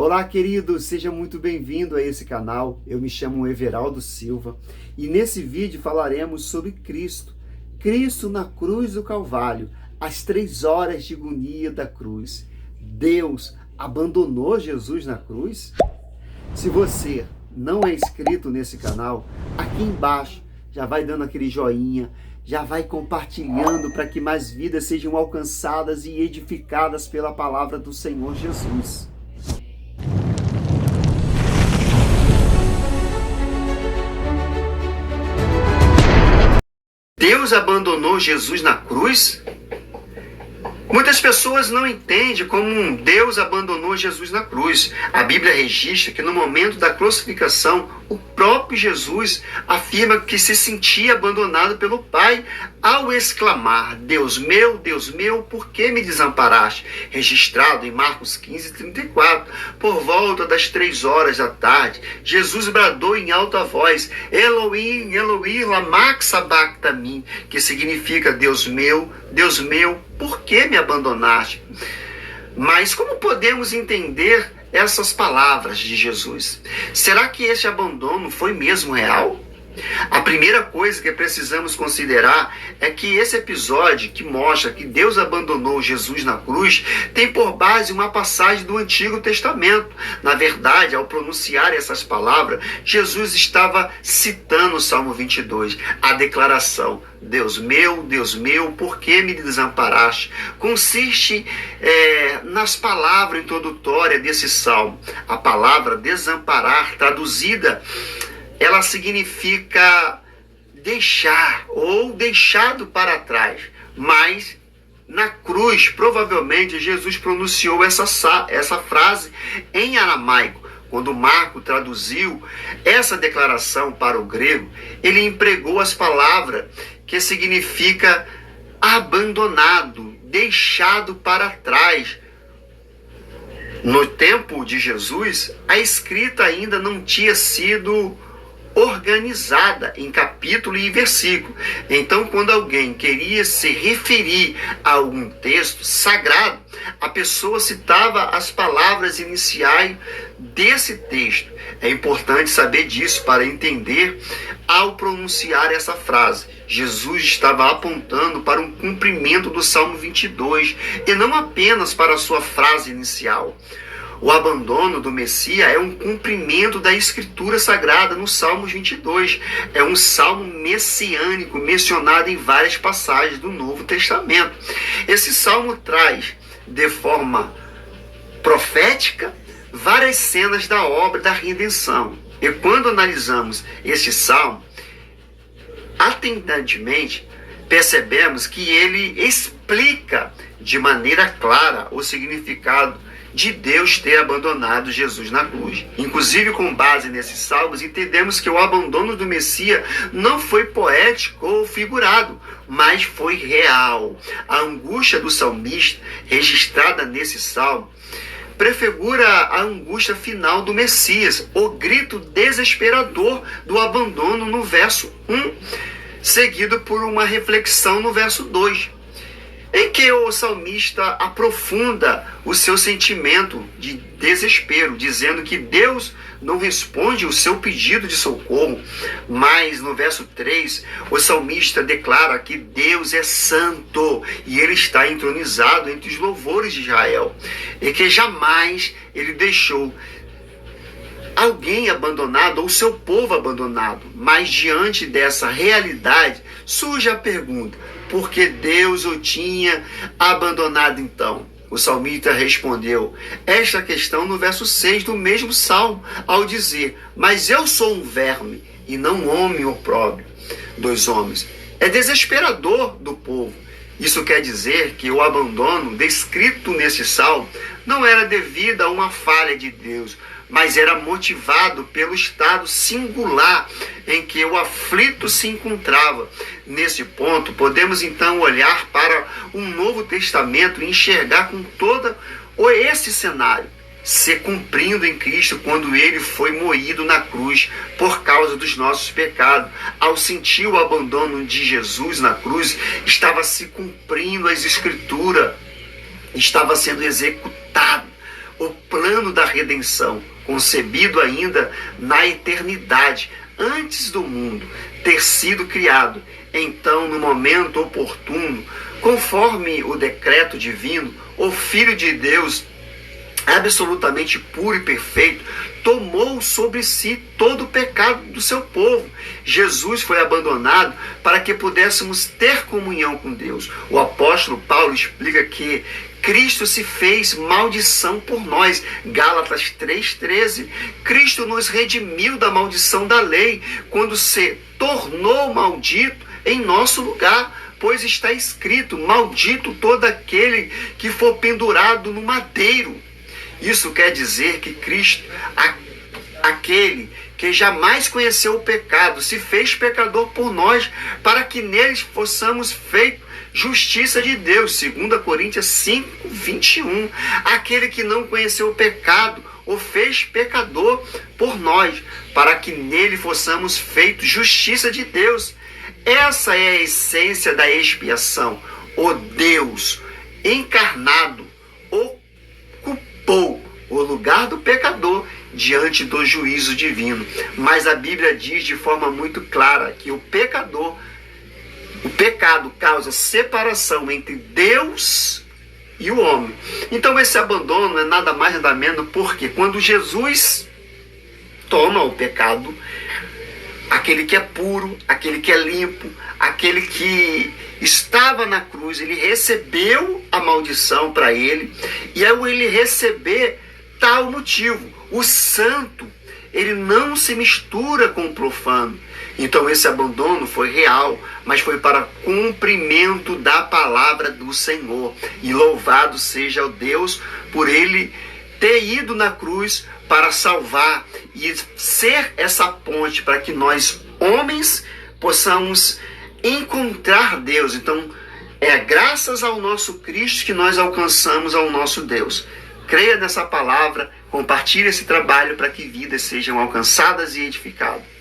Olá, querido, seja muito bem-vindo a esse canal. Eu me chamo Everaldo Silva e nesse vídeo falaremos sobre Cristo. Cristo na cruz do Calvário, as 3 horas de agonia da cruz. Deus abandonou Jesus na cruz? Se você não é inscrito nesse canal, aqui embaixo já vai dando aquele joinha, já vai compartilhando para que mais vidas sejam alcançadas e edificadas pela palavra do Senhor Jesus. Deus abandonou Jesus na cruz? Muitas pessoas não entendem como Deus abandonou Jesus na cruz. A Bíblia registra que no momento da crucificação, o próprio Jesus afirma que se sentia abandonado pelo Pai ao exclamar: Deus meu, por que me desamparaste? Registrado em Marcos 15:34. Por volta das 3 horas da tarde, Jesus bradou em alta voz: Elohim, Elohim, lama sabachthani, que significa Deus meu, por que me abandonaste? Mas como podemos entender essas palavras de Jesus? Será que este abandono foi mesmo real? A primeira coisa que precisamos considerar é que esse episódio que mostra que Deus abandonou Jesus na cruz tem por base uma passagem do Antigo Testamento. Na verdade, ao pronunciar essas palavras, Jesus estava citando o Salmo 22, a declaração: Deus meu, por que me desamparaste? Consiste nas palavras introdutórias desse salmo. A palavra desamparar, traduzida, ela significa deixar ou deixado para trás. Mas na cruz, provavelmente, Jesus pronunciou essa frase em aramaico. Quando Marco traduziu essa declaração para o grego, ele empregou as palavras que significa abandonado, deixado para trás. No tempo de Jesus, a escrita ainda não tinha sido organizada em capítulo e versículo. Então, quando alguém queria se referir a algum texto sagrado, a pessoa citava as palavras iniciais desse texto. É importante saber disso para entender ao pronunciar essa frase. Jesus estava apontando para um cumprimento do Salmo 22 e não apenas para a sua frase inicial. O abandono do Messias é um cumprimento da Escritura Sagrada no Salmo 22. É um salmo messiânico mencionado em várias passagens do Novo Testamento. Esse salmo traz, de forma profética, várias cenas da obra da redenção. E quando analisamos este salmo, atentamente, percebemos que ele explica de maneira clara o significado de Deus ter abandonado Jesus na cruz. Inclusive, com base nesses salmos, entendemos que o abandono do Messias não foi poético ou figurado, mas foi real. A angústia do salmista, registrada nesse salmo, prefigura a angústia final do Messias, o grito desesperador do abandono no verso 1, seguido por uma reflexão no verso 2. Em que o salmista aprofunda o seu sentimento de desespero, dizendo que Deus não responde o seu pedido de socorro. Mas no verso 3, o salmista declara que Deus é santo e ele está entronizado entre os louvores de Israel, e que jamais ele deixou alguém abandonado ou seu povo abandonado. Mas diante dessa realidade surge a pergunta: por que Deus o tinha abandonado então? O salmista respondeu esta questão no verso 6 do mesmo salmo, ao dizer: mas eu sou um verme e não um homem opróbrio dos homens. É desesperador do povo. Isso quer dizer que o abandono descrito nesse salmo não era devido a uma falha de Deus, mas era motivado pelo estado singular em que o aflito se encontrava. Nesse ponto, podemos então olhar para um Novo Testamento e enxergar com todo esse cenário se cumprindo em Cristo quando ele foi moído na cruz por causa dos nossos pecados. Ao sentir o abandono de Jesus na cruz, estava se cumprindo as Escrituras, estava sendo executado o plano da redenção, concebido ainda na eternidade, antes do mundo ter sido criado. Então, no momento oportuno, conforme o decreto divino, o Filho de Deus, absolutamente puro e perfeito, tomou sobre si todo o pecado do seu povo. Jesus foi abandonado para que pudéssemos ter comunhão com Deus. O apóstolo Paulo explica que Cristo se fez maldição por nós. Gálatas 3,13. Cristo nos redimiu da maldição da lei, quando se tornou maldito em nosso lugar. Pois está escrito: maldito todo aquele que for pendurado no madeiro. Isso quer dizer que Cristo, aquele que jamais conheceu o pecado, se fez pecador por nós, para que neles possamos feitos justiça de Deus. 2 Coríntios 5, 21. Aquele que não conheceu o pecado, o fez pecador por nós, para que nele possamos feitos justiça de Deus. Essa é a essência da expiação. O Deus encarnado ocupou o lugar do pecador diante do juízo divino. Mas a Bíblia diz de forma muito clara que o pecado causa separação entre Deus e o homem. Então esse abandono é nada mais nada menos porque quando Jesus toma o pecado, aquele que é puro, aquele que é limpo, aquele que estava na cruz, ele recebeu a maldição para ele, e ao ele receber tal motivo, o santo, ele não se mistura com o profano. Então esse abandono foi real, mas foi para cumprimento da palavra do Senhor. E louvado seja o Deus por ele ter ido na cruz para salvar e ser essa ponte para que nós, homens, possamos encontrar Deus. Então, é graças ao nosso Cristo que nós alcançamos ao nosso Deus. Creia nessa palavra, compartilhe esse trabalho para que vidas sejam alcançadas e edificadas.